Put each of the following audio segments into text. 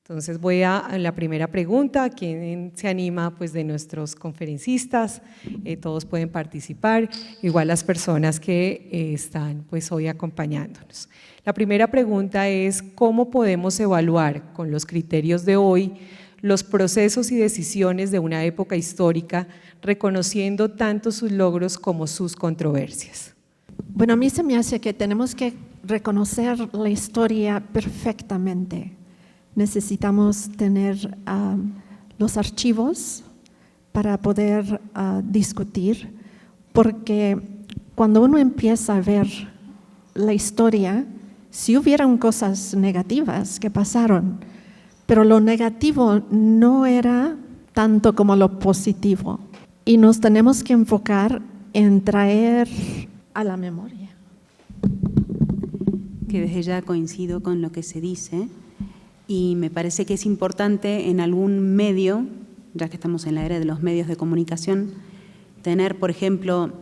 Entonces voy a la primera pregunta. ¿Quién se anima pues, de nuestros conferencistas? Todos pueden participar, igual las personas que están pues, hoy acompañándonos. La primera pregunta es: ¿cómo podemos evaluar con los criterios de hoy los procesos y decisiones de una época histórica, reconociendo tanto sus logros como sus controversias? Bueno, a mí se me hace que tenemos que reconocer la historia perfectamente. Necesitamos tener los archivos para poder discutir, porque cuando uno empieza a ver la historia, si hubieran cosas negativas que pasaron, pero lo negativo no era tanto como lo positivo. Y nos tenemos que enfocar en traer a la memoria. Que desde ya coincido con lo que se dice y me parece que es importante en algún medio, ya que estamos en la era de los medios de comunicación, tener, por ejemplo,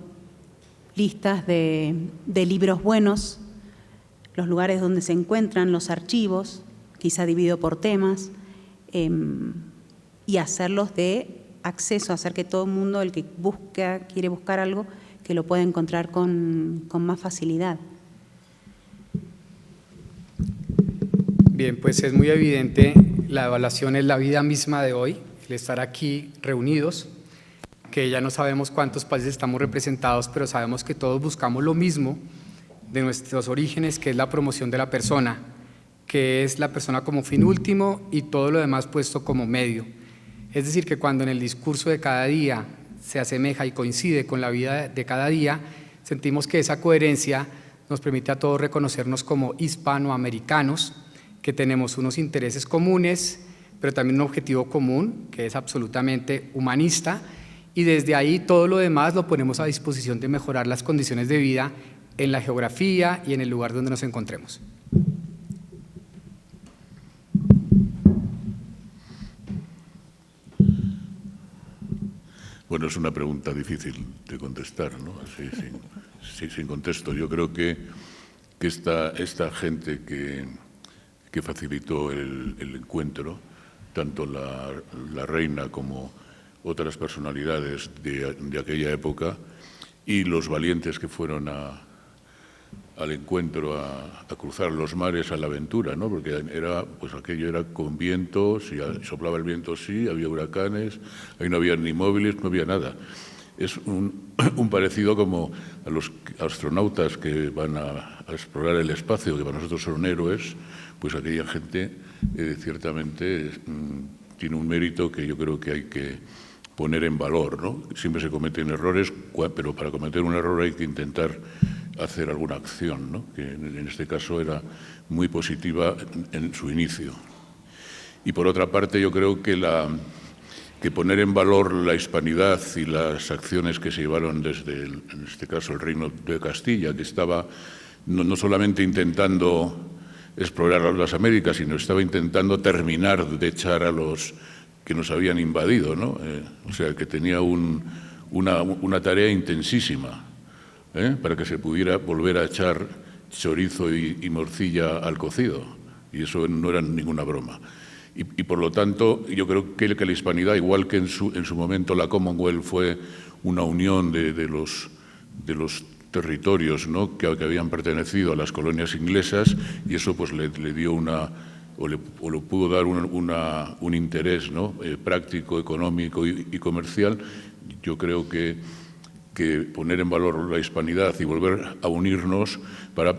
listas de libros buenos, los lugares donde se encuentran los archivos, quizá dividido por temas, y hacerlos de acceso, hacer que todo el mundo, el que quiere buscar algo, que lo pueda encontrar con más facilidad. Bien, pues es muy evidente, la evaluación es la vida misma de hoy, el estar aquí reunidos, que ya no sabemos cuántos países estamos representados, pero sabemos que todos buscamos lo mismo de nuestros orígenes, que es la promoción de la persona, que es la persona como fin último y todo lo demás puesto como medio. Es decir, que cuando en el discurso de cada día se asemeja y coincide con la vida de cada día, sentimos que esa coherencia nos permite a todos reconocernos como hispanoamericanos, que tenemos unos intereses comunes, pero también un objetivo común, que es absolutamente humanista, y desde ahí todo lo demás lo ponemos a disposición de mejorar las condiciones de vida en la geografía y en el lugar donde nos encontremos. Bueno, es una pregunta difícil de contestar, ¿no? Así, sin contexto. Yo creo que esta gente que facilitó el encuentro, tanto la reina como otras personalidades de aquella época y los valientes que fueron al encuentro a cruzar los mares a la aventura, ¿no? Porque pues aquello era con viento, si soplaba el viento sí, había huracanes, ahí no había ni móviles, no había nada. Es un parecido como a los astronautas que van a explorar el espacio, que para nosotros son héroes, pues aquella gente ciertamente tiene un mérito que yo creo que hay que poner en valor, ¿no? Siempre se cometen errores, pero para cometer un error hay que intentar hacer alguna acción, ¿no? Que en este caso era muy positiva en su inicio. Y por otra parte yo creo que poner en valor la hispanidad y las acciones que se llevaron desde, en este caso, el Reino de Castilla, que estaba no solamente intentando explorar las Américas, sino estaba intentando terminar de echar a los que nos habían invadido, ¿no? O sea, que tenía una tarea intensísima, para que se pudiera volver a echar chorizo y morcilla al cocido, y eso no era ninguna broma. Y por lo tanto, yo creo que la hispanidad, igual que en su momento la Commonwealth fue una unión de los territorios, ¿no? que habían pertenecido a las colonias inglesas, y eso pues le dio o le pudo dar un interés, ¿no? Práctico, económico y comercial. Yo creo que poner en valor la hispanidad y volver a unirnos para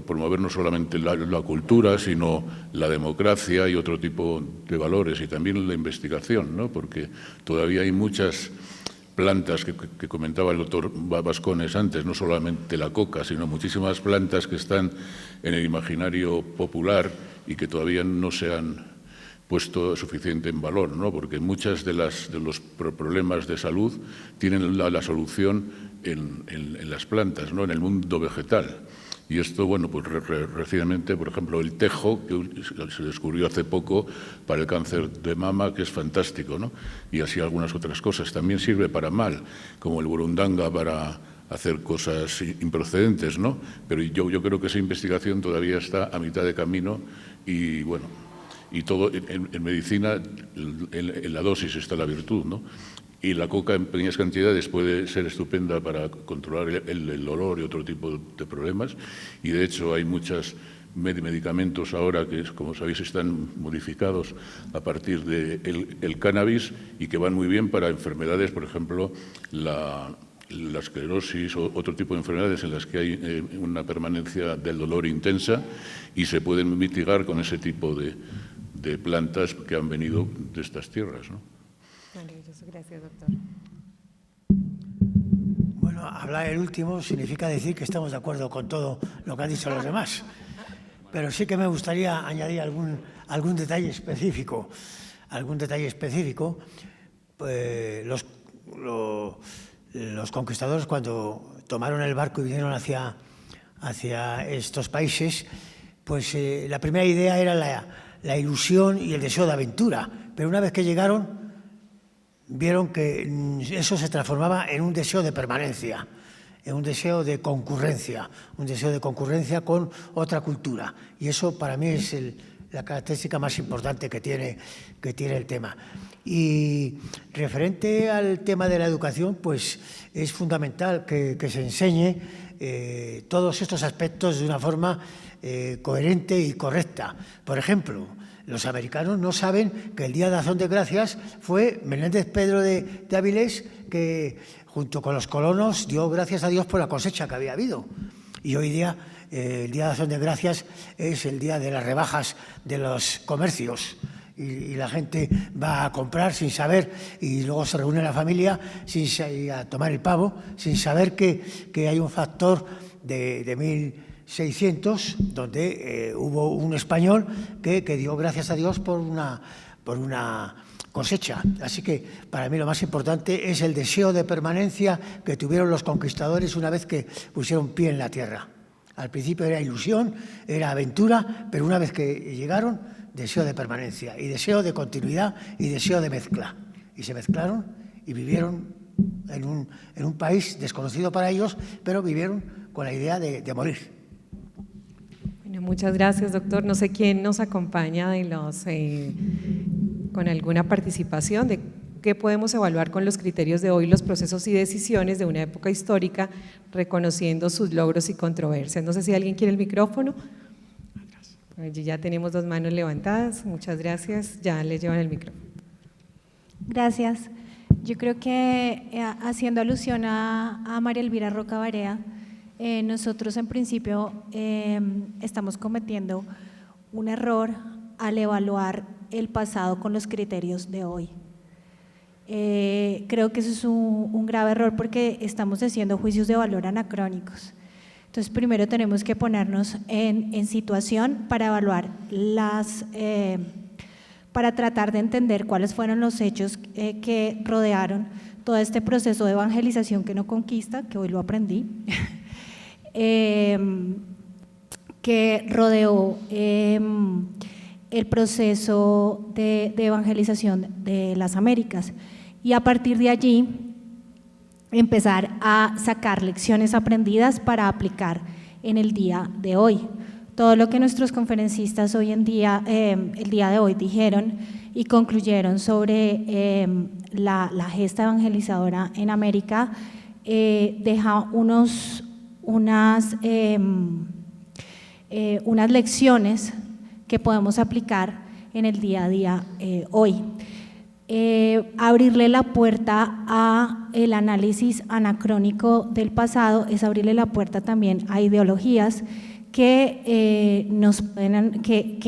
promover no solamente la cultura, sino la democracia y otro tipo de valores, y también la investigación, ¿no? Porque todavía hay muchas plantas que comentaba el doctor Bascones antes, no solamente la coca, sino muchísimas plantas que están en el imaginario popular y que todavía no se han puesto suficiente en valor, ¿no? Porque muchas de los problemas de salud tienen la solución en las plantas, ¿no? En el mundo vegetal. Y esto, bueno, pues recientemente, por ejemplo, el tejo, que se descubrió hace poco para el cáncer de mama, que es fantástico, ¿no? Y así algunas otras cosas. También sirve para mal, como el burundanga para hacer cosas improcedentes, ¿no? Pero yo creo que esa investigación todavía está a mitad de camino y, bueno, Y todo, en medicina, en la dosis está la virtud, ¿no? Y la coca en pequeñas cantidades puede ser estupenda para controlar el olor y otro tipo de problemas. Y de hecho hay muchos medicamentos ahora que, como sabéis, están modificados a partir del cannabis y que van muy bien para enfermedades, por ejemplo, la esclerosis o otro tipo de enfermedades en las que hay una permanencia del dolor intensa y se pueden mitigar con ese tipo de plantas que han venido de estas tierras, ¿no? Maravilloso, gracias, doctor. Bueno, hablar el último significa decir que estamos de acuerdo con todo lo que han dicho los demás, pero sí que me gustaría añadir algún detalle específico. Pues los conquistadores, cuando tomaron el barco y vinieron hacia estos países, pues la primera idea era la ilusión y el deseo de aventura, pero una vez que llegaron vieron que eso se transformaba en un deseo de permanencia, en un deseo de concurrencia con otra cultura. Y eso para mí es la característica más importante que tiene el tema. Y referente al tema de la educación, pues es fundamental que se enseñe todos estos aspectos de una forma coherente y correcta. Por ejemplo, los americanos no saben que el Día de Acción de Gracias fue Menéndez Pedro de Avilés que, junto con los colonos, dio gracias a Dios por la cosecha que había habido. Y hoy día, el Día de Acción de Gracias es el día de las rebajas de los comercios. Y la gente va a comprar sin saber, y luego se reúne la familia a tomar el pavo, sin saber que hay un factor de 1600, donde hubo un español que dio gracias a Dios por una cosecha. Así que para mí lo más importante es el deseo de permanencia que tuvieron los conquistadores una vez que pusieron pie en la tierra. Al principio era ilusión, era aventura, pero una vez que llegaron, deseo de permanencia y deseo de continuidad y deseo de mezcla. Y se mezclaron y vivieron en un país desconocido para ellos, pero vivieron con la idea de morir. Bueno, muchas gracias, doctor. No sé quién nos acompaña con alguna participación de qué podemos evaluar con los criterios de hoy los procesos y decisiones de una época histórica, reconociendo sus logros y controversias. No sé si alguien quiere el micrófono. Ya tenemos 2 manos levantadas. Muchas gracias. Ya le llevan el micrófono. Gracias. Yo creo que haciendo alusión a María Elvira Roca Barea, nosotros en principio estamos cometiendo un error al evaluar el pasado con los criterios de hoy. Creo que eso es un grave error porque estamos haciendo juicios de valor anacrónicos. Entonces, primero tenemos que ponernos en situación para evaluar para tratar de entender cuáles fueron los hechos que rodearon todo este proceso de evangelización que no conquista, que hoy lo aprendí, que rodeó el proceso de evangelización de las Américas. Y a partir de allí empezar a sacar lecciones aprendidas para aplicar en el día de hoy. Todo lo que nuestros conferencistas hoy en día, el día de hoy dijeron y concluyeron sobre la gesta evangelizadora en América deja unas lecciones que podemos aplicar en el día a día hoy. Abrirle la puerta a el análisis anacrónico del pasado es abrirle la puerta también a ideologías que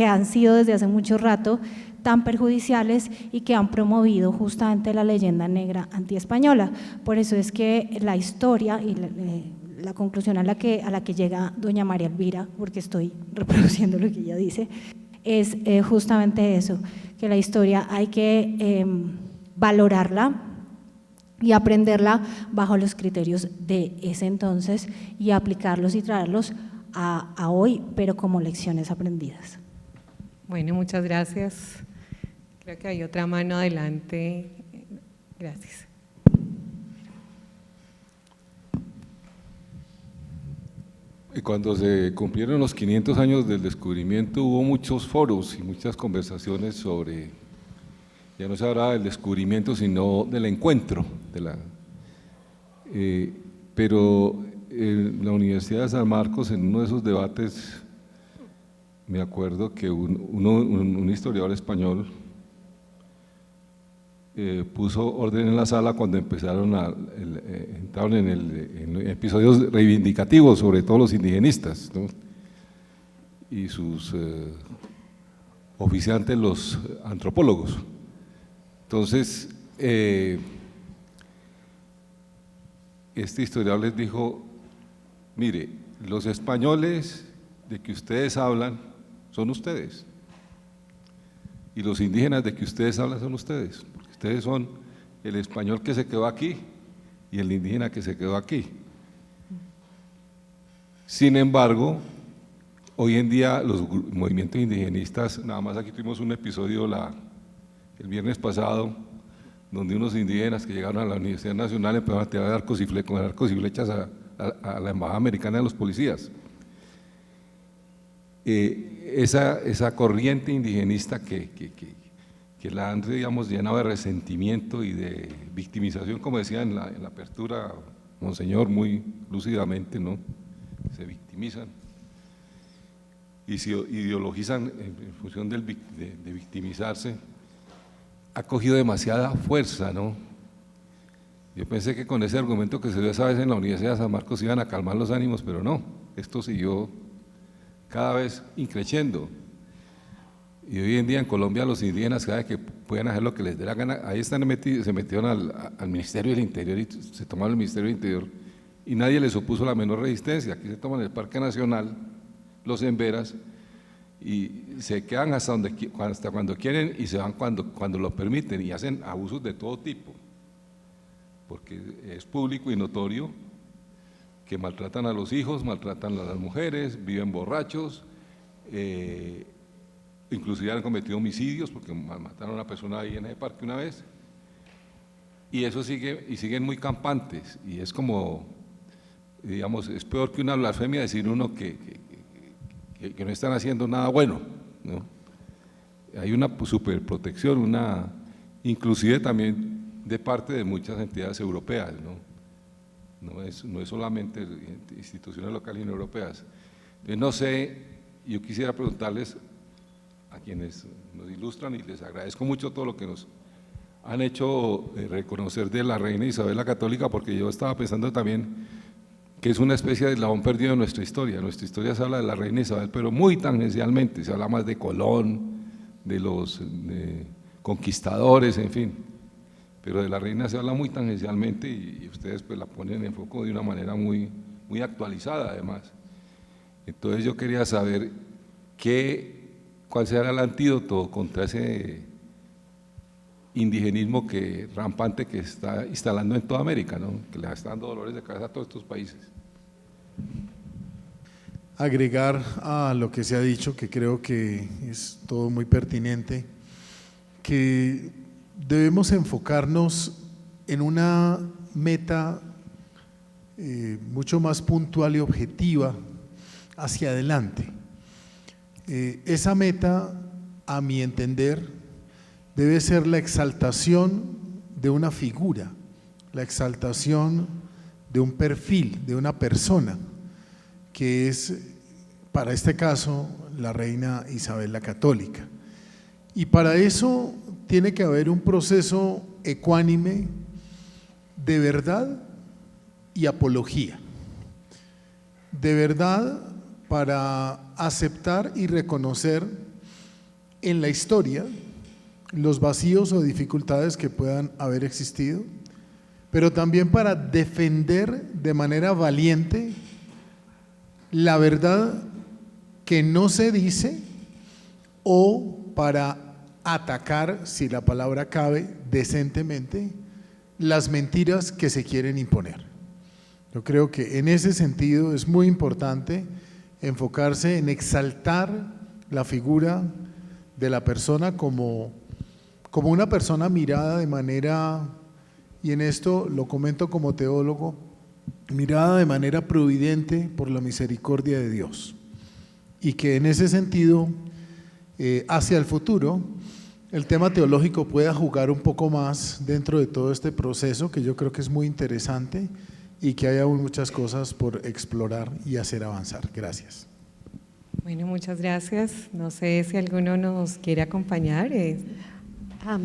han sido desde hace mucho rato tan perjudiciales y que han promovido justamente la leyenda negra antiespañola. Por eso es que la historia y la conclusión a la que llega doña María Elvira, porque estoy reproduciendo lo que ella dice, es justamente eso, que la historia hay que valorarla y aprenderla bajo los criterios de ese entonces y aplicarlos y traerlos a hoy, pero como lecciones aprendidas. Bueno, muchas gracias. Creo que hay otra mano adelante. Gracias. Cuando se cumplieron los 500 años del descubrimiento, hubo muchos foros y muchas conversaciones sobre, ya no se hablaba del descubrimiento, sino del encuentro. Pero en la Universidad de San Marcos, en uno de esos debates, me acuerdo que un historiador español puso orden en la sala cuando entraron en episodios reivindicativos sobre todo los indigenistas, ¿no? Y sus oficiantes, los antropólogos. Entonces, este historiador les dijo: mire, los españoles de que ustedes hablan son ustedes, y los indígenas de que ustedes hablan son ustedes. Ustedes son el español que se quedó aquí y el indígena que se quedó aquí. Sin embargo, hoy en día los movimientos indigenistas, nada más aquí tuvimos un episodio el viernes pasado, donde unos indígenas que llegaron a la Universidad Nacional empezaron a tirar arcos y flechas a la embajada americana de los policías. Esa corriente indigenista que la han, digamos, llenado de resentimiento y de victimización, como decía en la apertura Monseñor muy lúcidamente, ¿no? Se victimizan y se ideologizan en función de victimizarse, ha cogido demasiada fuerza, ¿no? Yo pensé que con ese argumento que se dio esa vez en la Universidad de San Marcos iban a calmar los ánimos, pero no, esto siguió cada vez increciendo. Y hoy en día en Colombia los indígenas, cada vez que pueden hacer lo que les dé la gana, ahí se metieron al Ministerio del Interior y se tomaron el Ministerio del Interior y nadie les opuso la menor resistencia. Aquí se toman el Parque Nacional, los Emberas, y se quedan hasta cuando quieren y se van cuando lo permiten, y hacen abusos de todo tipo, porque es público y notorio que maltratan a los hijos, maltratan a las mujeres, viven borrachos, inclusive han cometido homicidios porque mataron a una persona ahí en ese parque una vez, y eso sigue, y siguen muy campantes, y es como, digamos, es peor que una blasfemia decir uno que no están haciendo nada bueno, ¿no? Hay una superprotección, inclusive también de parte de muchas entidades europeas, ¿no? No es solamente instituciones locales y europeas. Entonces, no sé, yo quisiera preguntarles a quienes nos ilustran, y les agradezco mucho todo lo que nos han hecho reconocer de la Reina Isabel la Católica, porque yo estaba pensando también que es una especie de eslabón perdido de nuestra historia. En nuestra historia se habla de la Reina Isabel, pero muy tangencialmente, se habla más de Colón, de los conquistadores, en fin, pero de la Reina se habla muy tangencialmente, y ustedes pues la ponen en foco de una manera muy, muy actualizada además. Entonces yo quería saber cuál será el antídoto contra ese indigenismo rampante que está instalando en toda América, ¿no? Que le está dando dolores de cabeza a todos estos países. Agregar a lo que se ha dicho, que creo que es todo muy pertinente, que debemos enfocarnos en una meta mucho más puntual y objetiva hacia adelante. Esa meta, a mi entender, debe ser la exaltación de una figura, la exaltación de un perfil, de una persona, que es, para este caso, la Reina Isabel la Católica. Y para eso tiene que haber un proceso ecuánime de verdad y apología. De verdad, para aceptar y reconocer en la historia los vacíos o dificultades que puedan haber existido, pero también para defender de manera valiente la verdad que no se dice, o para atacar, si la palabra cabe, decentemente, las mentiras que se quieren imponer. Yo creo que en ese sentido es muy importante enfocarse en exaltar la figura de la persona como una persona mirada de manera, y en esto lo comento como teólogo, mirada de manera providente por la misericordia de Dios, y que en ese sentido, hacia el futuro, el tema teológico pueda jugar un poco más dentro de todo este proceso, que yo creo que es muy interesante y que hay aún muchas cosas por explorar y hacer avanzar. Gracias. Bueno, muchas gracias. No sé si alguno nos quiere acompañar.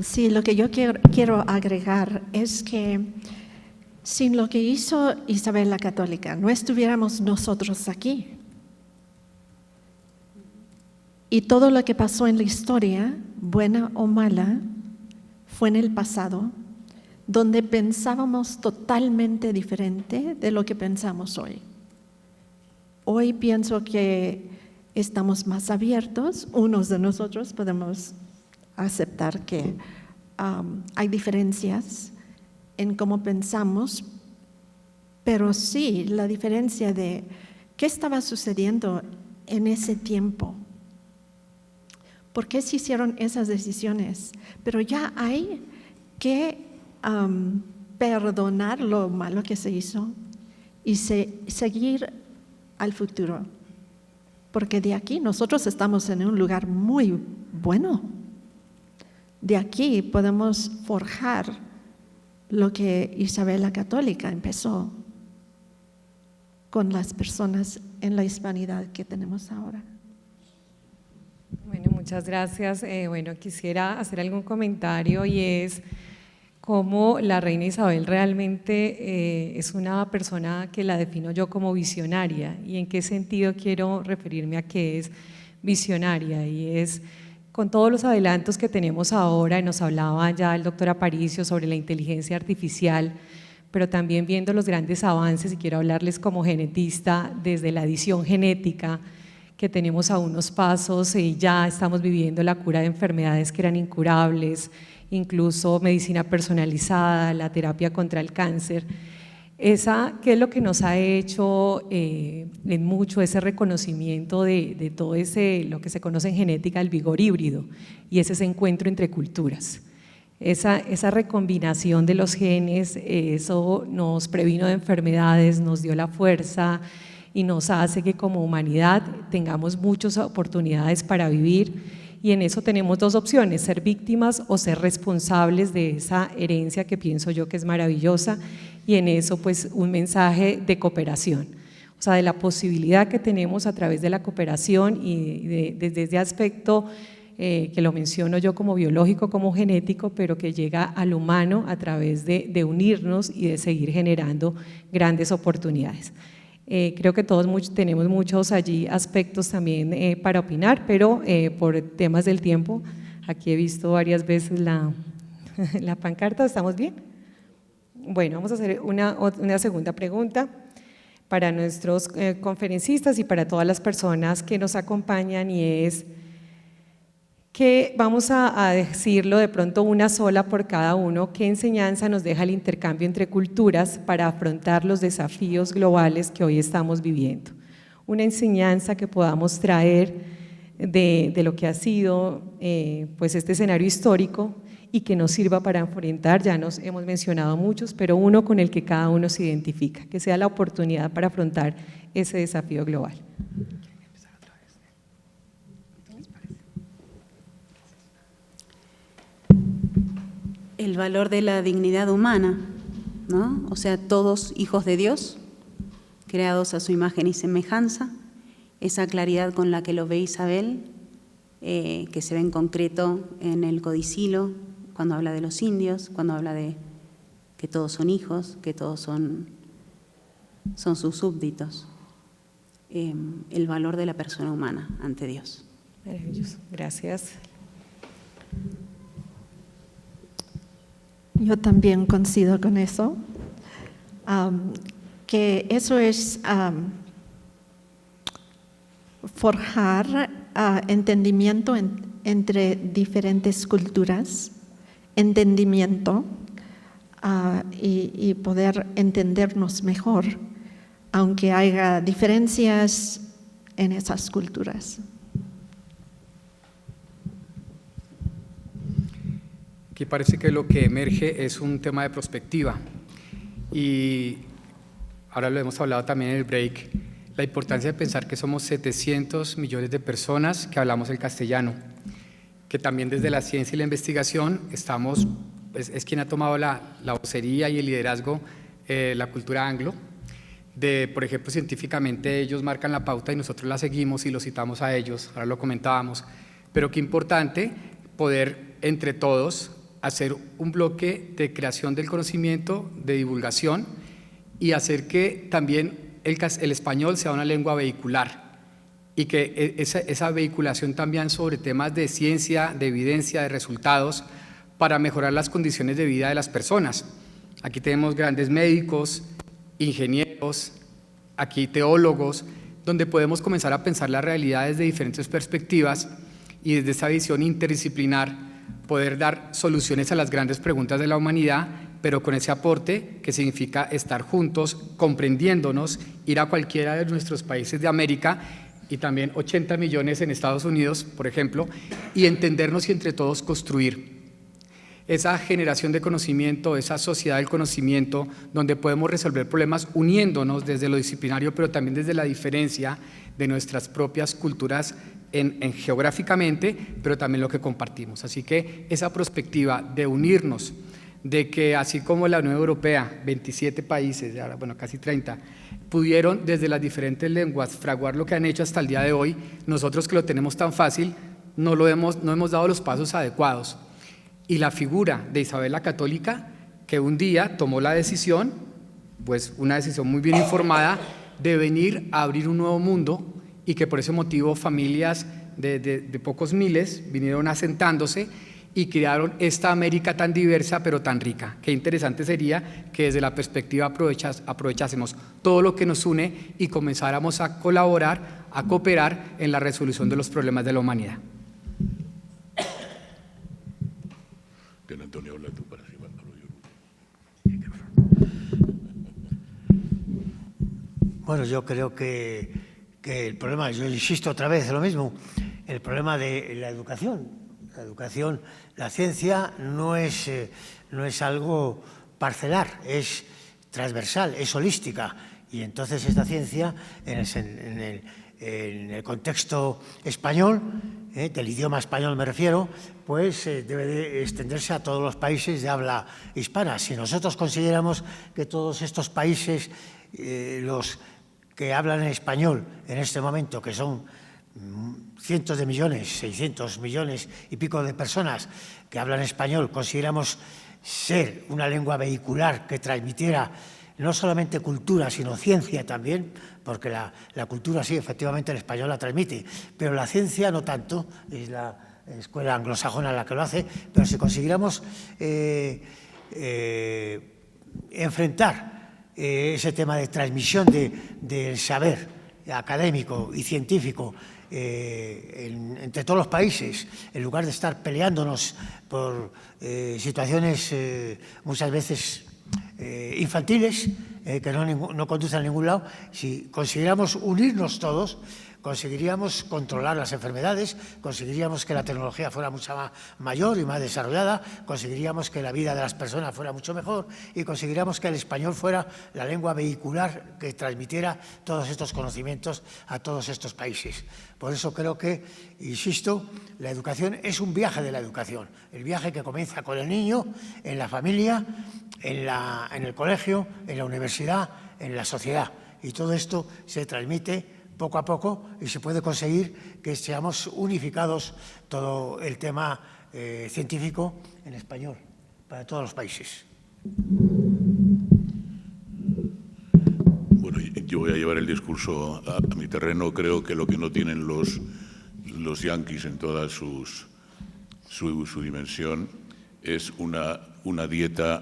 Sí, lo que yo quiero agregar es que sin lo que hizo Isabel la Católica, no estuviéramos nosotros aquí. Y todo lo que pasó en la historia, buena o mala, fue en el pasado, donde pensábamos totalmente diferente de lo que pensamos hoy. Hoy pienso que estamos más abiertos, unos de nosotros podemos aceptar que hay diferencias en cómo pensamos, pero sí la diferencia de qué estaba sucediendo en ese tiempo. ¿Por qué se hicieron esas decisiones? Pero ya hay que perdonar lo malo que se hizo y seguir al futuro. Porque de aquí nosotros estamos en un lugar muy bueno. De aquí podemos forjar lo que Isabel la Católica empezó con las personas en la hispanidad que tenemos ahora. Bueno, muchas gracias. Bueno, quisiera hacer algún comentario, y es cómo la reina Isabel realmente es una persona que la defino yo como visionaria. ¿Y en qué sentido quiero referirme a que es visionaria? Y es con todos los adelantos que tenemos ahora, y nos hablaba ya el doctor Aparicio sobre la inteligencia artificial, pero también viendo los grandes avances, y quiero hablarles como genetista desde la edición genética, que tenemos a unos pasos y ya estamos viviendo la cura de enfermedades que eran incurables, incluso medicina personalizada, la terapia contra el cáncer. ¿Qué es lo que nos ha hecho en mucho ese reconocimiento de todo lo que se conoce en genética, el vigor híbrido, y es ese encuentro entre culturas? Esa recombinación de los genes, eso nos previno de enfermedades, nos dio la fuerza y nos hace que como humanidad tengamos muchas oportunidades para vivir, y en eso tenemos dos opciones: ser víctimas o ser responsables de esa herencia que pienso yo que es maravillosa, y en eso pues un mensaje de cooperación, o sea, de la posibilidad que tenemos a través de la cooperación y desde ese aspecto que lo menciono yo como biológico, como genético, pero que llega al humano a través de unirnos y de seguir generando grandes oportunidades. Creo que todos tenemos muchos allí aspectos también para opinar, pero por temas del tiempo, aquí he visto varias veces la pancarta. ¿Estamos bien? Bueno, vamos a hacer una segunda pregunta para nuestros conferencistas y para todas las personas que nos acompañan, y es que vamos a decirlo de pronto una sola por cada uno: ¿qué enseñanza nos deja el intercambio entre culturas para afrontar los desafíos globales que hoy estamos viviendo? Una enseñanza que podamos traer de lo que ha sido pues este escenario histórico y que nos sirva para enfrentar, ya nos hemos mencionado muchos, pero uno con el que cada uno se identifica, que sea la oportunidad para afrontar ese desafío global. El valor de la dignidad humana, ¿no? O sea, todos hijos de Dios, creados a su imagen y semejanza, esa claridad con la que lo ve Isabel, que se ve en concreto en el codicilo, cuando habla de los indios, cuando habla de que todos son hijos, que todos son sus súbditos, el valor de la persona humana ante Dios. Maravilloso, gracias. Yo también coincido con eso, que eso es forjar entendimiento entre diferentes culturas, entendimiento y poder entendernos mejor, aunque haya diferencias en esas culturas. Aquí parece que lo que emerge es un tema de perspectiva, y ahora lo hemos hablado también en el break, la importancia de pensar que somos 700 millones de personas que hablamos el castellano, que también desde la ciencia y la investigación estamos, es quien ha tomado la vocería y el liderazgo, la cultura anglo, por ejemplo, científicamente ellos marcan la pauta y nosotros la seguimos y los citamos a ellos, ahora lo comentábamos, pero qué importante poder entre todos hacer un bloque de creación del conocimiento, de divulgación y hacer que también el español sea una lengua vehicular y que esa vehiculación también sobre temas de ciencia, de evidencia, de resultados para mejorar las condiciones de vida de las personas. Aquí tenemos grandes médicos, ingenieros, aquí teólogos, donde podemos comenzar a pensar la realidad desde diferentes perspectivas y desde esa visión interdisciplinar poder dar soluciones a las grandes preguntas de la humanidad, pero con ese aporte que significa estar juntos, comprendiéndonos, ir a cualquiera de nuestros países de América y también 80 millones en Estados Unidos, por ejemplo, y entendernos y entre todos construir esa generación de conocimiento, esa sociedad del conocimiento, donde podemos resolver problemas uniéndonos desde lo disciplinario, pero también desde la diferencia de nuestras propias culturas geográficamente, pero también lo que compartimos. Así que esa perspectiva de unirnos, de que así como la Unión Europea, 27 países, ahora, bueno, casi 30, pudieron desde las diferentes lenguas fraguar lo que han hecho hasta el día de hoy, nosotros que lo tenemos tan fácil, no hemos dado los pasos adecuados. Y la figura de Isabel la Católica, que un día tomó la decisión, pues una decisión muy bien informada, de venir a abrir un nuevo mundo y que por ese motivo familias de pocos miles vinieron asentándose y crearon esta América tan diversa pero tan rica. Qué interesante sería que desde la perspectiva aprovechásemos todo lo que nos une y comenzáramos a colaborar, a cooperar en la resolución de los problemas de la humanidad. Don Antonio, habla tú para llevarlo yo. Bueno, yo creo que el problema, yo insisto otra vez lo mismo, el problema de la educación, la ciencia no es algo parcelar, es transversal, es holística, y entonces esta ciencia en el contexto español, del idioma español me refiero, pues debe de extenderse a todos los países de habla hispana. Si nosotros consiguiéramos que todos estos países, los que hablan en español en este momento, que son cientos de millones, 600 millones y pico de personas que hablan español, consiguiéramos ser una lengua vehicular que transmitiera no solamente cultura, sino ciencia también, porque la cultura sí, efectivamente el español la transmite, pero la ciencia no tanto, es la escuela anglosajona la que lo hace, pero si consiguiéramos enfrentar ese tema de transmisión del saber académico y científico entre todos los países, en lugar de estar peleándonos por situaciones muchas veces infantiles que no conducen a ningún lado, si consiguiéramos unirnos todos, conseguiríamos controlar las enfermedades, conseguiríamos que la tecnología fuera mucho mayor y más desarrollada, conseguiríamos que la vida de las personas fuera mucho mejor y conseguiríamos que el español fuera la lengua vehicular que transmitiera todos estos conocimientos a todos estos países. Por eso creo que, insisto, la educación es un viaje de la educación, el viaje que comienza con el niño, en la familia, en el colegio, en la universidad, en la sociedad. Y todo esto se transmite poco a poco y se puede conseguir que seamos unificados todo el tema científico en español para todos los países. Bueno, yo voy a llevar el discurso a mi terreno. Creo que lo que no tienen los yanquis en toda su dimensión es una dieta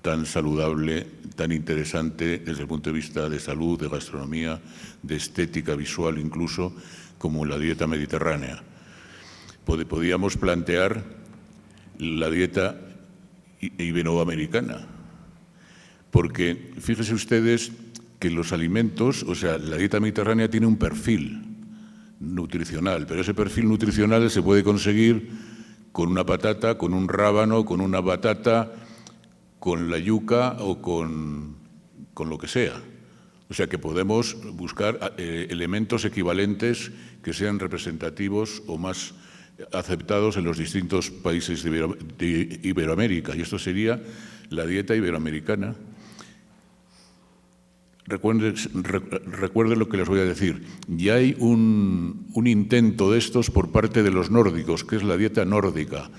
tan saludable, tan interesante desde el punto de vista de salud, de gastronomía, de estética visual incluso, como la dieta mediterránea. Podíamos plantear la dieta iberoamericana, porque fíjense ustedes que los alimentos, o sea, la dieta mediterránea tiene un perfil nutricional, pero ese perfil nutricional se puede conseguir con una patata, con un rábano, con una batata, con la yuca o con lo que sea. O sea que podemos buscar elementos equivalentes que sean representativos o más aceptados en los distintos países de Iberoamérica. Y esto sería la dieta iberoamericana. Recuerden lo que les voy a decir. Ya hay un intento de estos por parte de los nórdicos, que es la dieta nórdica.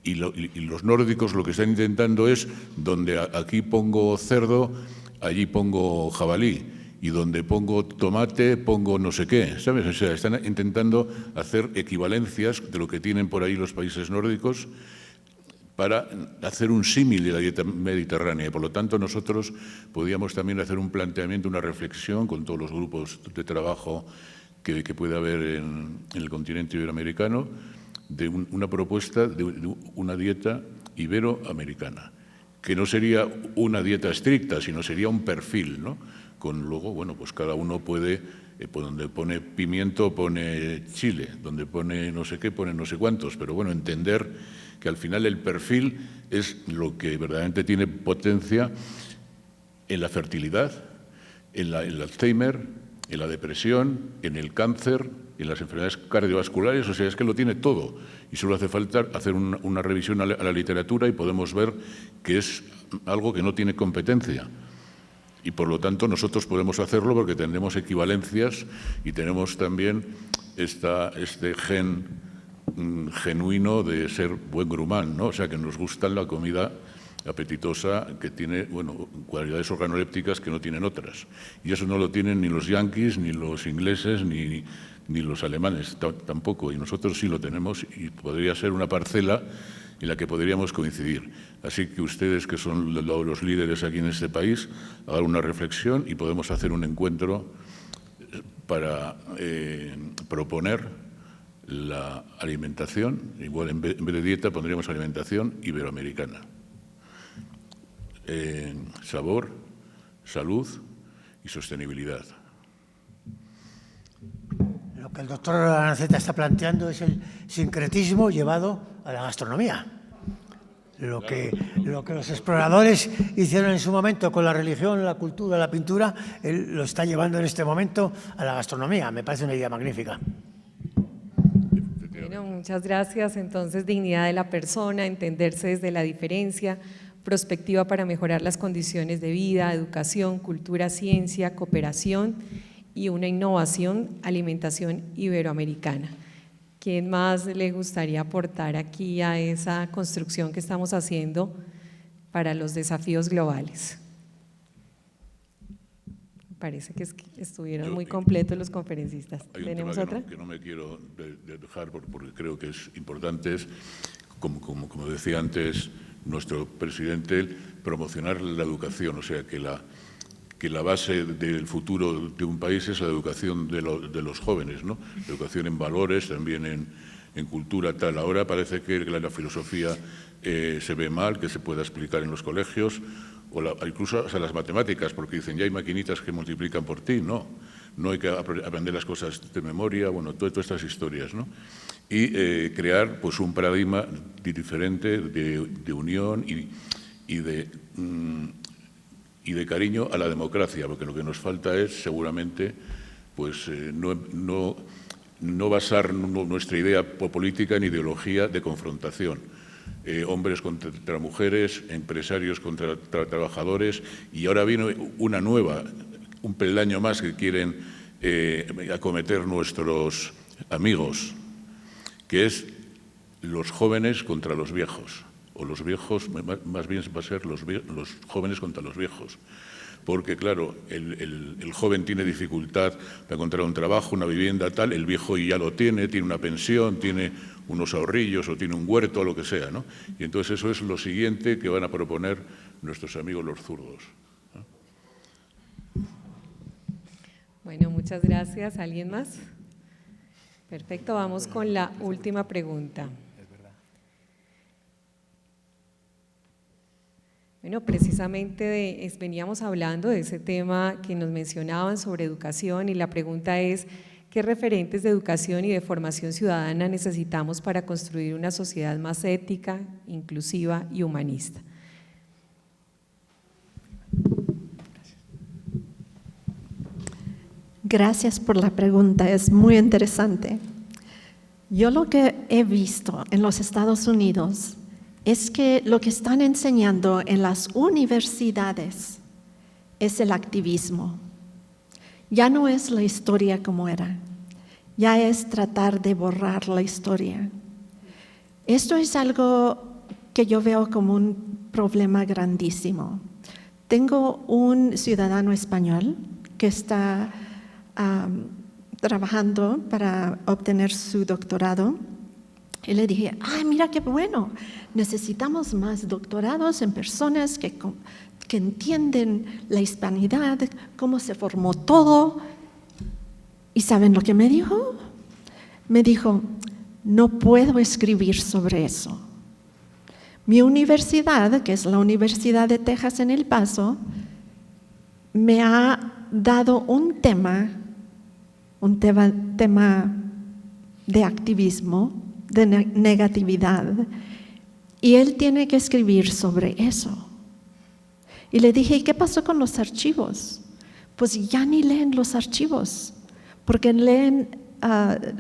Y los nórdicos lo que están intentando es, donde aquí pongo cerdo, allí pongo jabalí. Y donde pongo tomate, pongo no sé qué, ¿sabes? O sea, están intentando hacer equivalencias de lo que tienen por ahí los países nórdicos para hacer un símil de la dieta mediterránea. Y por lo tanto, nosotros podríamos también hacer un planteamiento, una reflexión con todos los grupos de trabajo que puede haber en el continente iberoamericano, de una propuesta de una dieta iberoamericana, que no sería una dieta estricta, sino sería un perfil, ¿no? Con luego, bueno, pues cada uno puede, donde pone pimiento pone chile, donde pone no sé qué pone no sé cuántos, pero bueno, entender que al final el perfil es lo que verdaderamente tiene potencia en la fertilidad, en el Alzheimer, en la depresión, en el cáncer, en las enfermedades cardiovasculares, o sea, es que lo tiene todo. Y solo hace falta hacer una revisión a la literatura y podemos ver que es algo que no tiene competencia. Y por lo tanto nosotros podemos hacerlo porque tenemos equivalencias y tenemos también este gen genuino de ser buen grumán, ¿no? O sea, que nos gusta la comida apetitosa que tiene, bueno, cualidades organolépticas que no tienen otras. Y eso no lo tienen ni los yanquis, ni los ingleses, ni los alemanes tampoco. Y nosotros sí lo tenemos y podría ser una parcela en la que podríamos coincidir. Así que ustedes, que son los líderes aquí en este país, hagan una reflexión y podemos hacer un encuentro para proponer la alimentación, igual en vez de dieta pondríamos alimentación iberoamericana. Sabor, salud y sostenibilidad. Lo que el doctor Aranceta está planteando es el sincretismo llevado a la gastronomía. Lo que los exploradores hicieron en su momento con la religión, la cultura, la pintura, él lo está llevando en este momento a la gastronomía. Me parece una idea magnífica. Bueno, muchas gracias. Entonces, dignidad de la persona, entenderse desde la diferencia, prospectiva para mejorar las condiciones de vida, educación, cultura, ciencia, cooperación y una innovación, alimentación iberoamericana. ¿Quién más le gustaría aportar aquí a esa construcción que estamos haciendo para los desafíos globales? Me parece que estuvieron muy completos los conferencistas. ¿Tenemos otra? Que no me quiero dejar porque creo que es importante, es, como decía antes nuestro presidente, promocionar la educación, o sea, que la base del futuro de un país es la educación de los jóvenes, ¿no? La educación en valores, también en cultura, tal. Ahora parece que la filosofía se ve mal, que se pueda explicar en los colegios, o incluso hasta las matemáticas, porque dicen, ya hay maquinitas que multiplican por ti. No hay que aprender las cosas de memoria, bueno, todas estas historias, ¿no? Y crear pues un paradigma diferente de unión y de cariño a la democracia, porque lo que nos falta es seguramente pues, no basar nuestra idea política en ideología de confrontación. Hombres contra mujeres, empresarios contra trabajadores, y ahora viene una nueva, un peldaño más que quieren acometer nuestros amigos, que es los jóvenes contra los viejos. O los viejos, más bien va a ser los jóvenes contra los viejos. Porque, claro, el joven tiene dificultad para encontrar un trabajo, una vivienda, tal, el viejo ya lo tiene una pensión, tiene unos ahorrillos o tiene un huerto, lo que sea, ¿no? Y entonces eso es lo siguiente que van a proponer nuestros amigos los zurdos. Bueno, muchas gracias. ¿Alguien más? Perfecto, vamos con la última pregunta. Bueno, precisamente veníamos hablando de ese tema que nos mencionaban sobre educación y la pregunta es, ¿qué referentes de educación y de formación ciudadana necesitamos para construir una sociedad más ética, inclusiva y humanista? Gracias por la pregunta, es muy interesante. Yo lo que he visto en los Estados Unidos es que lo que están enseñando en las universidades es el activismo. Ya no es la historia como era, ya es tratar de borrar la historia. Esto es algo que yo veo como un problema grandísimo. Tengo un ciudadano español que está trabajando para obtener su doctorado y le dije, ¡ay, mira qué bueno! Necesitamos más doctorados en personas que entienden la hispanidad, cómo se formó todo. ¿Y saben lo que me dijo? Me dijo, no puedo escribir sobre eso. Mi universidad, que es la Universidad de Texas en El Paso, me ha dado un tema de activismo, de negatividad, y él tiene que escribir sobre eso. Y le dije, ¿y qué pasó con los archivos? Pues ya ni leen los archivos, porque leen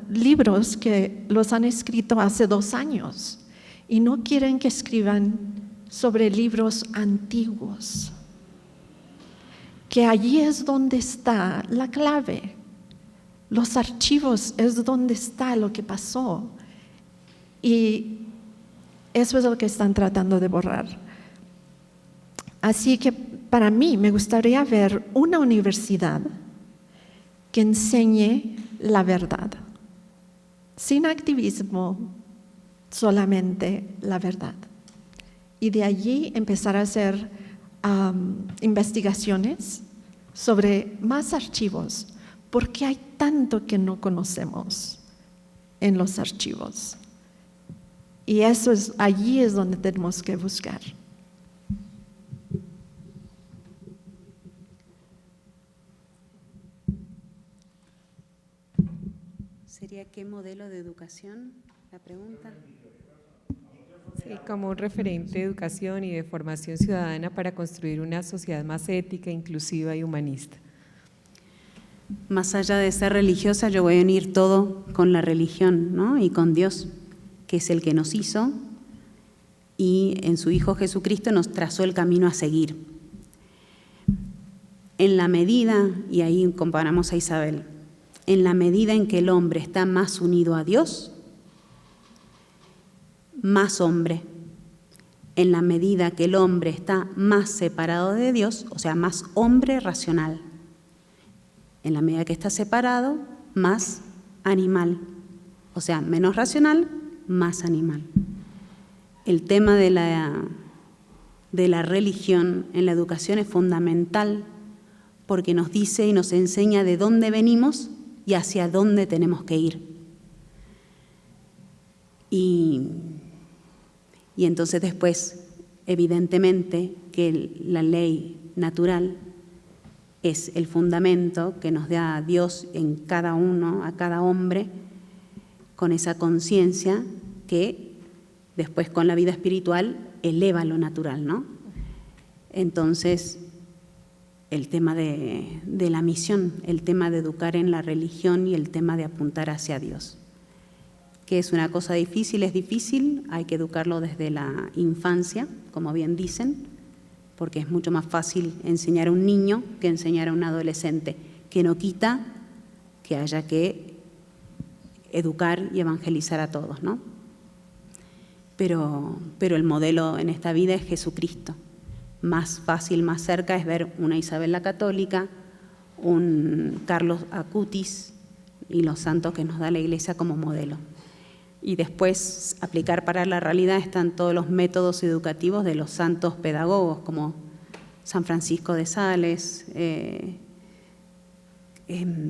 libros que los han escrito hace 2 años y no quieren que escriban sobre libros antiguos. Que allí es donde está la clave. Los archivos es donde está lo que pasó. Y eso es lo que están tratando de borrar. Así que para mí me gustaría ver una universidad que enseñe la verdad, sin activismo, solamente la verdad. Y de allí empezar a hacer investigaciones sobre más archivos, porque hay tanto que no conocemos en los archivos. Y allí es donde tenemos que buscar. ¿Sería qué modelo de educación? La pregunta. Sí, como un referente de educación y de formación ciudadana para construir una sociedad más ética, inclusiva y humanista. Más allá de ser religiosa, yo voy a unir todo con la religión, ¿no? Y con Dios, que es el que nos hizo y en su Hijo Jesucristo nos trazó el camino a seguir. En la medida, y ahí comparamos a Isabel, en la medida en que el hombre está más unido a Dios, más hombre. En la medida que el hombre está más separado de Dios, o sea, más hombre racional. En la medida que está separado, más animal. O sea, menos racional, más animal. El tema de la religión en la educación es fundamental porque nos dice y nos enseña de dónde venimos y hacia dónde tenemos que ir. Y entonces después, evidentemente, que la ley natural es el fundamento que nos da Dios en cada uno, a cada hombre, con esa conciencia que después con la vida espiritual eleva lo natural, ¿no? Entonces, el tema de la misión, el tema de educar en la religión y el tema de apuntar hacia Dios. Que es una cosa difícil, es difícil, hay que educarlo desde la infancia, como bien dicen, porque es mucho más fácil enseñar a un niño que enseñar a un adolescente, que no quita que haya que educar y evangelizar a todos, ¿no? Pero el modelo en esta vida es Jesucristo. Más fácil, más cerca es ver una Isabel la Católica, un Carlos Acutis y los santos que nos da la Iglesia como modelo. Y después aplicar para la realidad están todos los métodos educativos de los santos pedagogos, como San Francisco de Sales,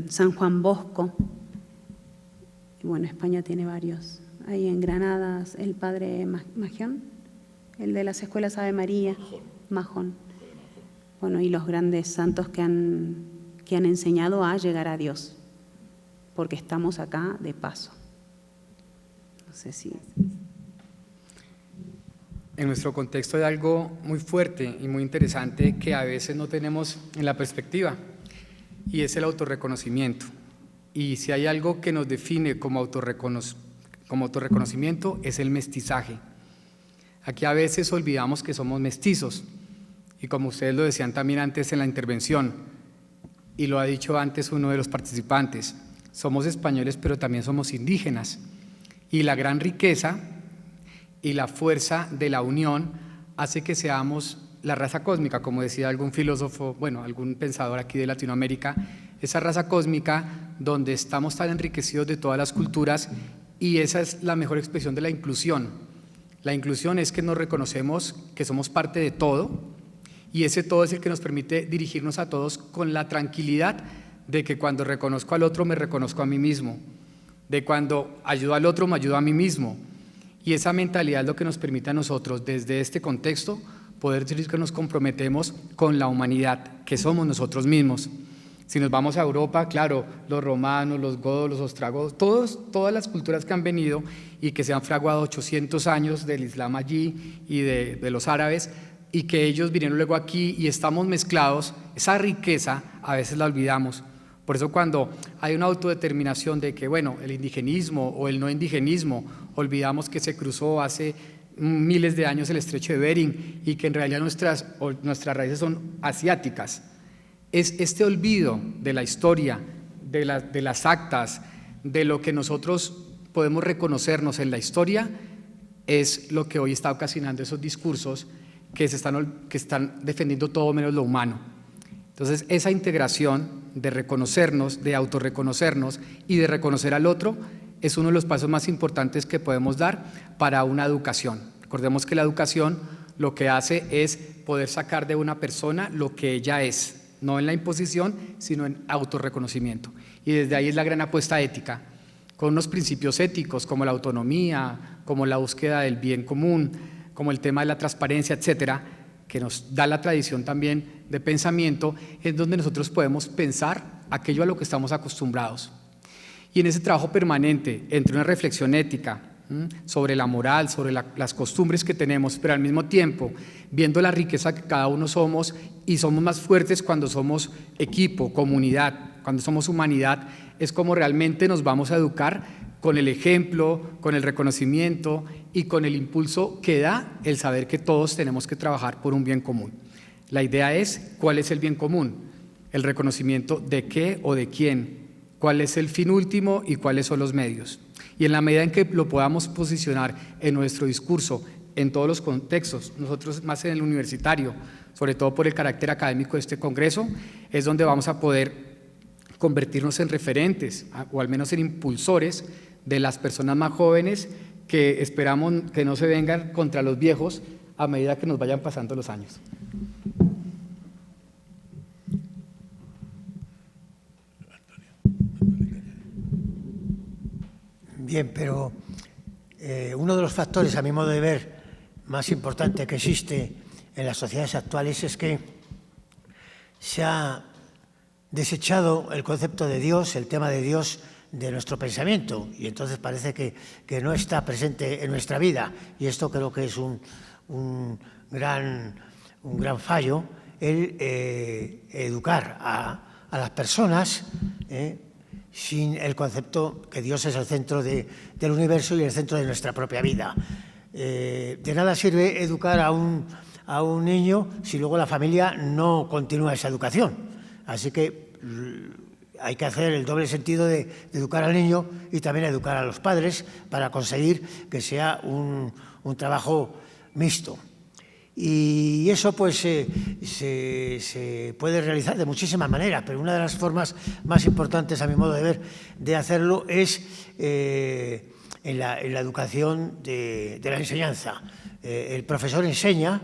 San Juan Bosco. Bueno, España tiene varios. Ahí en Granada, el padre Majón, el de las escuelas Ave María, Majón. Bueno, y los grandes santos que han enseñado a llegar a Dios, porque estamos acá de paso. No sé si... En nuestro contexto hay algo muy fuerte y muy interesante que a veces no tenemos en la perspectiva, y es el autorreconocimiento. Y si hay algo que nos define como autorreconocimiento es el mestizaje. Aquí a veces olvidamos que somos mestizos, y como ustedes lo decían también antes en la intervención, y lo ha dicho antes uno de los participantes, somos españoles pero también somos indígenas, y la gran riqueza y la fuerza de la unión hace que seamos la raza cósmica, como decía algún filósofo, bueno, algún pensador aquí de Latinoamérica, esa raza cósmica donde estamos tan enriquecidos de todas las culturas, y esa es la mejor expresión de la inclusión. La inclusión es que nos reconocemos que somos parte de todo, y ese todo es el que nos permite dirigirnos a todos con la tranquilidad de que cuando reconozco al otro me reconozco a mí mismo, de cuando ayudo al otro me ayudo a mí mismo, y esa mentalidad es lo que nos permite a nosotros desde este contexto poder decir que nos comprometemos con la humanidad que somos nosotros mismos. Si nos vamos a Europa, claro, los romanos, los godos, los ostrogodos, todas las culturas que han venido y que se han fraguado 800 años del Islam allí y de los árabes, y que ellos vinieron luego aquí y estamos mezclados, esa riqueza a veces la olvidamos. Por eso cuando hay una autodeterminación de que, bueno, el indigenismo o el no indigenismo, olvidamos que se cruzó hace miles de años el estrecho de Bering y que en realidad nuestras raíces son asiáticas. Es este olvido de la historia, de las actas, de lo que nosotros podemos reconocernos en la historia, es lo que hoy está ocasionando esos discursos que están defendiendo todo menos lo humano. Entonces, esa integración de reconocernos, de autorreconocernos y de reconocer al otro es uno de los pasos más importantes que podemos dar para una educación. Recordemos que la educación lo que hace es poder sacar de una persona lo que ella es, no en la imposición, sino en autorreconocimiento. Y desde ahí es la gran apuesta ética, con unos principios éticos como la autonomía, como la búsqueda del bien común, como el tema de la transparencia, etcétera, que nos da la tradición también de pensamiento, es donde nosotros podemos pensar aquello a lo que estamos acostumbrados. Y en ese trabajo permanente, entre una reflexión ética sobre la moral, sobre las costumbres que tenemos, pero al mismo tiempo viendo la riqueza que cada uno somos, y somos más fuertes cuando somos equipo, comunidad, cuando somos humanidad, es como realmente nos vamos a educar con el ejemplo, con el reconocimiento y con el impulso que da el saber que todos tenemos que trabajar por un bien común. La idea es, ¿cuál es el bien común? El reconocimiento de qué o de quién, cuál es el fin último y cuáles son los medios. Y en la medida en que lo podamos posicionar en nuestro discurso, en todos los contextos, nosotros más en el universitario, sobre todo por el carácter académico de este congreso, es donde vamos a poder convertirnos en referentes o al menos en impulsores de las personas más jóvenes que esperamos que no se vengan contra los viejos a medida que nos vayan pasando los años. Bien, pero uno de los factores, a mi modo de ver, más importante que existe en las sociedades actuales es que se ha desechado el concepto de Dios, el tema de Dios, de nuestro pensamiento, y entonces parece que no está presente en nuestra vida, y esto creo que es un gran fallo, el educar a las personas sin el concepto que Dios es el centro del universo y el centro de nuestra propia vida. De nada sirve educar a un niño si luego la familia no continúa esa educación, así que hay que hacer el doble sentido de educar al niño y también educar a los padres para conseguir que sea un trabajo mixto. Y eso pues se puede realizar de muchísimas maneras, pero una de las formas más importantes, a mi modo de ver, de hacerlo es en la educación de la enseñanza. El profesor enseña,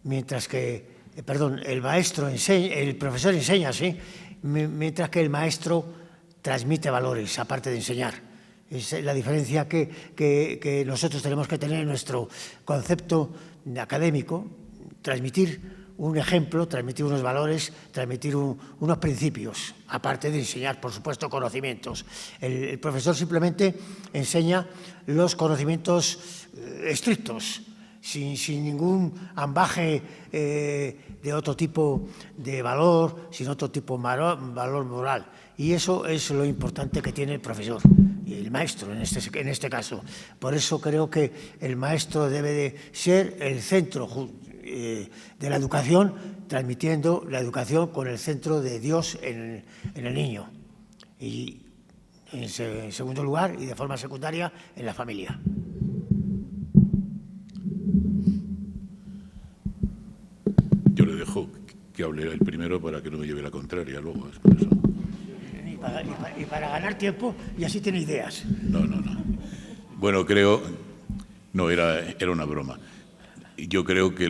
mientras que, el profesor enseña, sí, mientras que el maestro transmite valores, aparte de enseñar. Es la diferencia que nosotros tenemos que tener en nuestro concepto académico, transmitir un ejemplo, transmitir unos valores, transmitir unos principios, aparte de enseñar, por supuesto, conocimientos. El profesor simplemente enseña los conocimientos estrictos, sin ningún ambaje de otro tipo de valor, sin otro tipo de valor moral. Y eso es lo importante que tiene el profesor y el maestro en este caso. Por eso creo que el maestro debe de ser el centro de la educación, transmitiendo la educación con el centro de Dios en el niño. Y en segundo lugar, y de forma secundaria, en la familia. Yo le dejo que hable el primero para que no me lleve la contraria luego. Es por eso. Y para ganar tiempo, y así tiene ideas. No. Bueno, creo... No, era una broma. Yo creo que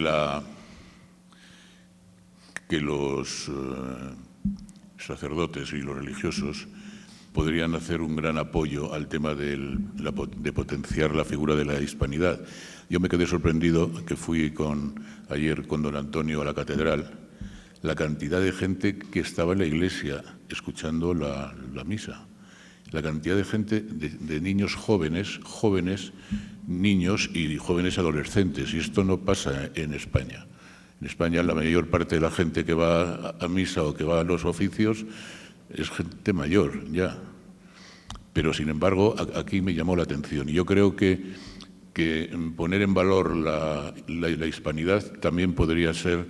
los sacerdotes y los religiosos podrían hacer un gran apoyo al tema de potenciar la figura de la hispanidad. Yo me quedé sorprendido que fui ayer con don Antonio a la catedral, la cantidad de gente que estaba en la iglesia escuchando la misa. La cantidad de gente, de niños jóvenes, niños y jóvenes adolescentes. Y esto no pasa en España. En España la mayor parte de la gente que va a misa o que va a los oficios es gente mayor ya. Pero, sin embargo, aquí me llamó la atención. Y yo creo que poner en valor la hispanidad también podría ser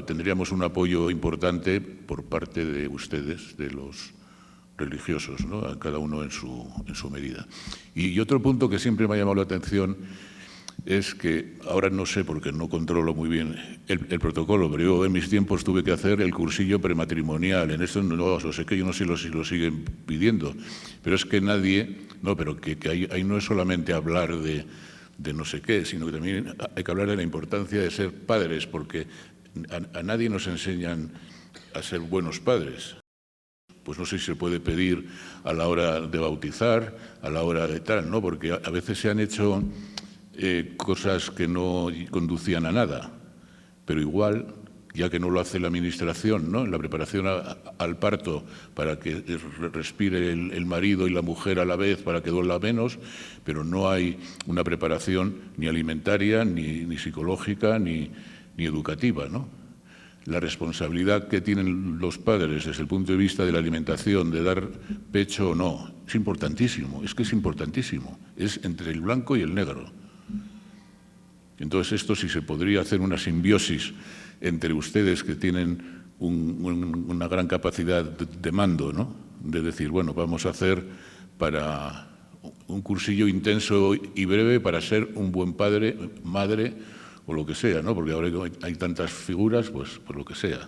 tendríamos un apoyo importante por parte de ustedes, de los religiosos, ¿no? A cada uno en su medida. Y otro punto que siempre me ha llamado la atención es que, ahora no sé porque no controlo muy bien el protocolo, pero yo en mis tiempos tuve que hacer el cursillo prematrimonial. En esto no sé que yo no sé si lo siguen pidiendo, pero es que nadie, pero que ahí no es solamente hablar de no sé qué, sino que también hay que hablar de la importancia de ser padres, porque a nadie nos enseñan a ser buenos padres. Pues no sé si se puede pedir a la hora de bautizar, a la hora de tal, ¿no? Porque a veces se han hecho cosas que no conducían a nada, pero igual, ya que no lo hace la administración, ¿no? En la preparación al parto, para que respire el marido y la mujer a la vez, para que duela menos, pero no hay una preparación ni alimentaria, ni psicológica, ni educativa, ¿no? La responsabilidad que tienen los padres desde el punto de vista de la alimentación, de dar pecho o no, es importantísimo, es que es importantísimo, es entre el blanco y el negro. Entonces, esto sí se podría hacer una simbiosis entre ustedes que tienen una gran capacidad de mando, ¿no? De decir, bueno, vamos a hacer para un cursillo intenso y breve para ser un buen padre, madre o lo que sea, ¿no? Porque ahora hay tantas figuras, pues por lo que sea.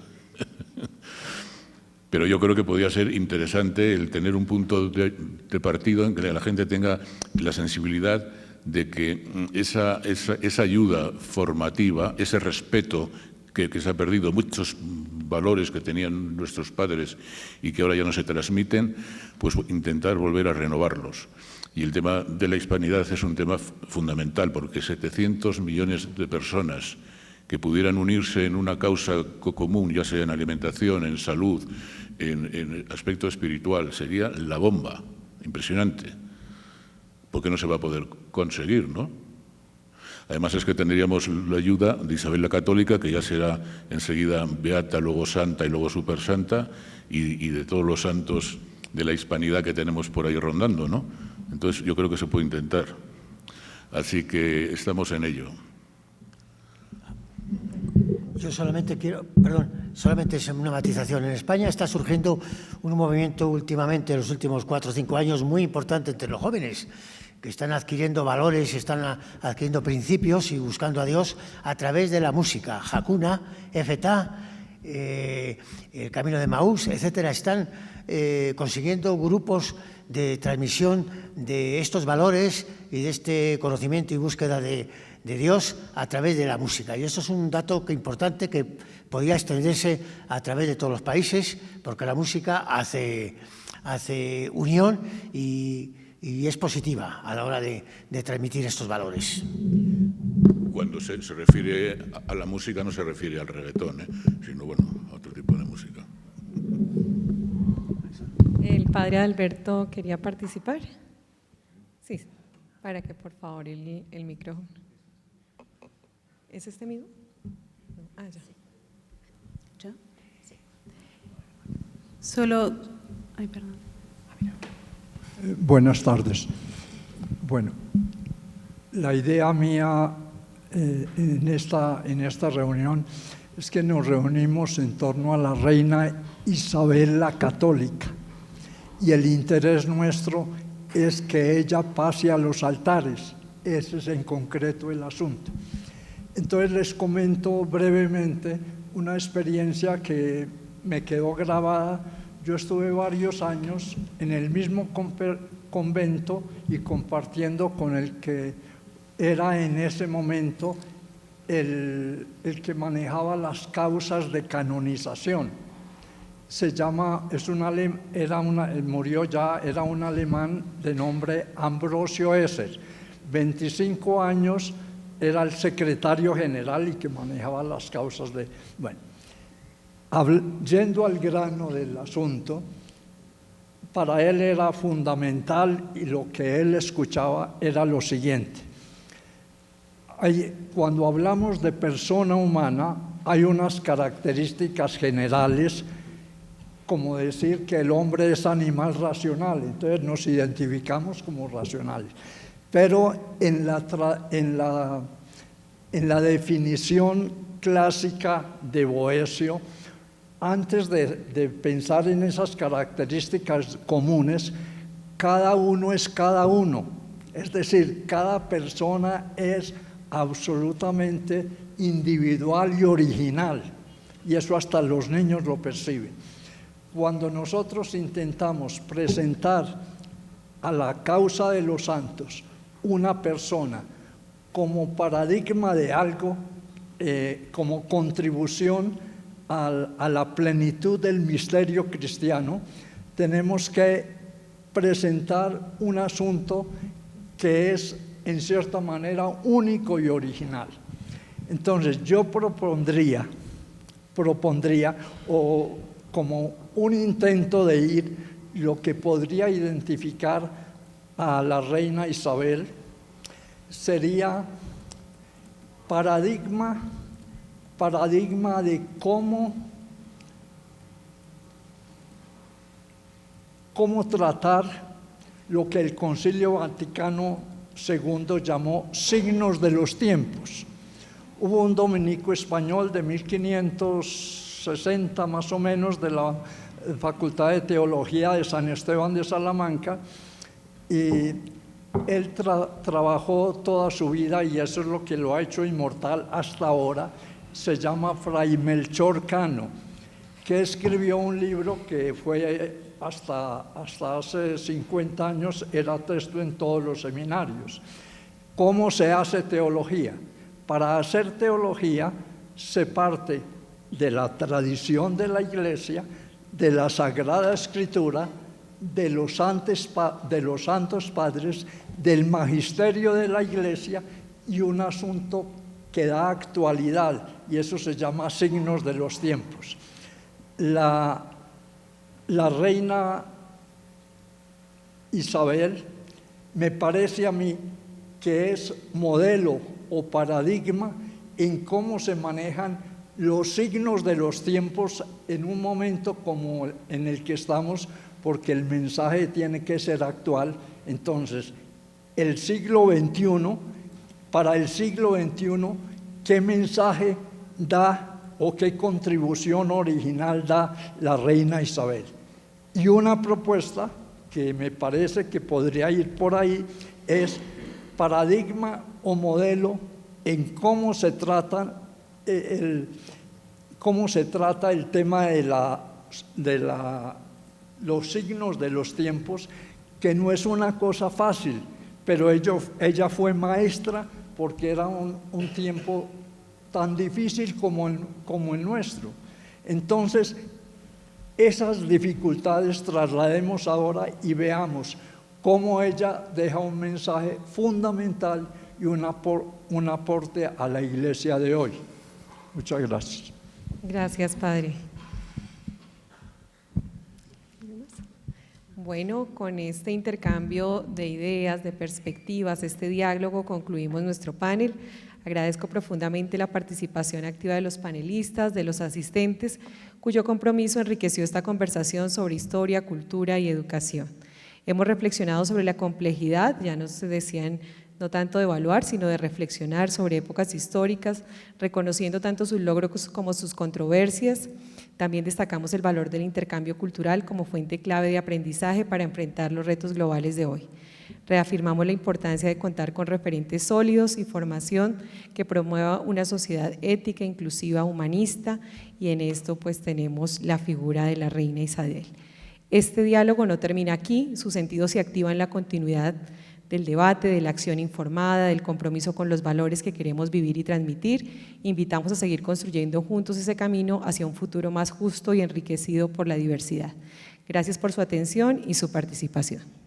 Pero yo creo que podría ser interesante el tener un punto de partido en que la gente tenga la sensibilidad de que esa ayuda formativa, ese respeto que se ha perdido, muchos valores que tenían nuestros padres y que ahora ya no se transmiten, pues intentar volver a renovarlos. Y el tema de la hispanidad es un tema fundamental, porque 700 millones de personas que pudieran unirse en una causa común, ya sea en alimentación, en salud, en aspecto espiritual, sería la bomba, impresionante. Porque no se va a poder conseguir, ¿no? Además es que tendríamos la ayuda de Isabel la Católica, que ya será enseguida beata, luego santa y luego supersanta, y de todos los santos de la hispanidad que tenemos por ahí rondando, ¿no? Entonces yo creo que se puede intentar. Así que estamos en ello. Yo solamente solamente es una matización. En España está surgiendo un movimiento últimamente, en los últimos 4 o 5 años, muy importante entre los jóvenes, que están adquiriendo valores, están adquiriendo principios y buscando a Dios a través de la música. Hakuna, Efetá, el Camino de Maús, etcétera, están consiguiendo grupos de transmisión de estos valores y de este conocimiento y búsqueda de Dios a través de la música. Y eso es un dato importante que podría extenderse a través de todos los países, porque la música hace unión y es positiva a la hora de transmitir estos valores. Cuando se refiere a la música no se refiere al reggaetón, sino a otro tipo de música. El padre Alberto quería participar. Sí. Para que por favor el micrófono. ¿Es este mismo? No. Ah, ya. ¿Yo? Sí. Solo… Ay, perdón. Buenas tardes. Bueno, la idea mía en esta reunión es que nos reunimos en torno a la reina Isabel la Católica y el interés nuestro es que ella pase a los altares. Ese es en concreto el asunto. Entonces les comento brevemente una experiencia que me quedó grabada. Yo estuve varios años en el mismo convento y compartiendo con el que era en ese momento el que manejaba las causas de canonización. Se llama, murió ya, era un alemán de nombre Ambrosio Esser. 25 años era el secretario general y que manejaba las causas de… Bueno, yendo al grano del asunto, para él era fundamental y lo que él escuchaba era lo siguiente. Cuando hablamos de persona humana, hay unas características generales, como decir que el hombre es animal racional, entonces nos identificamos como racionales. Pero en la definición clásica de Boecio, antes de pensar en esas características comunes, cada uno es cada uno. Es decir, cada persona es absolutamente individual y original. Y eso hasta los niños lo perciben. Cuando nosotros intentamos presentar a la causa de los santos una persona como paradigma de algo, como contribución a la plenitud del misterio cristiano, tenemos que presentar un asunto que es, en cierta manera, único y original. Entonces, yo propondría, o como un intento de ir, lo que podría identificar a la reina Isabel, sería paradigma de cómo tratar lo que el Concilio Vaticano II llamó signos de los tiempos. Hubo un dominico español de 1560 más o menos de la Facultad de Teología de San Esteban de Salamanca y él trabajó toda su vida y eso es lo que lo ha hecho inmortal hasta ahora. Se llama Fray Melchor Cano, que escribió un libro que fue hasta hace 50 años, era texto en todos los seminarios. ¿Cómo se hace teología? Para hacer teología se parte de la tradición de la Iglesia, de la Sagrada Escritura, de los santos padres, del magisterio de la Iglesia y un asunto que da actualidad, y eso se llama signos de los tiempos. La reina Isabel me parece a mí que es modelo o paradigma en cómo se manejan los signos de los tiempos en un momento como en el que estamos, porque el mensaje tiene que ser actual. Entonces, el siglo XXI, para el siglo XXI, ¿qué mensaje da o qué contribución original da la reina Isabel? Y una propuesta que me parece que podría ir por ahí es paradigma o modelo en cómo se trata el tema de los signos de los tiempos, que no es una cosa fácil, pero ella fue maestra porque era un tiempo tan difícil como el nuestro. Entonces, esas dificultades traslademos ahora y veamos cómo ella deja un mensaje fundamental y un aporte a la Iglesia de hoy. Muchas gracias. Gracias, Padre. Bueno, con este intercambio de ideas, de perspectivas, este diálogo, concluimos nuestro panel. Agradezco profundamente la participación activa de los panelistas, de los asistentes, cuyo compromiso enriqueció esta conversación sobre historia, cultura y educación. Hemos reflexionado sobre la complejidad, ya nos decían, no tanto de evaluar, sino de reflexionar sobre épocas históricas, reconociendo tanto sus logros como sus controversias. También destacamos el valor del intercambio cultural como fuente clave de aprendizaje para enfrentar los retos globales de hoy. Reafirmamos la importancia de contar con referentes sólidos y formación que promueva una sociedad ética, inclusiva, humanista, y en esto pues tenemos la figura de la reina Isabel. Este diálogo no termina aquí, su sentido se activa en la continuidad del debate, de la acción informada, del compromiso con los valores que queremos vivir y transmitir. Invitamos a seguir construyendo juntos ese camino hacia un futuro más justo y enriquecido por la diversidad. Gracias por su atención y su participación.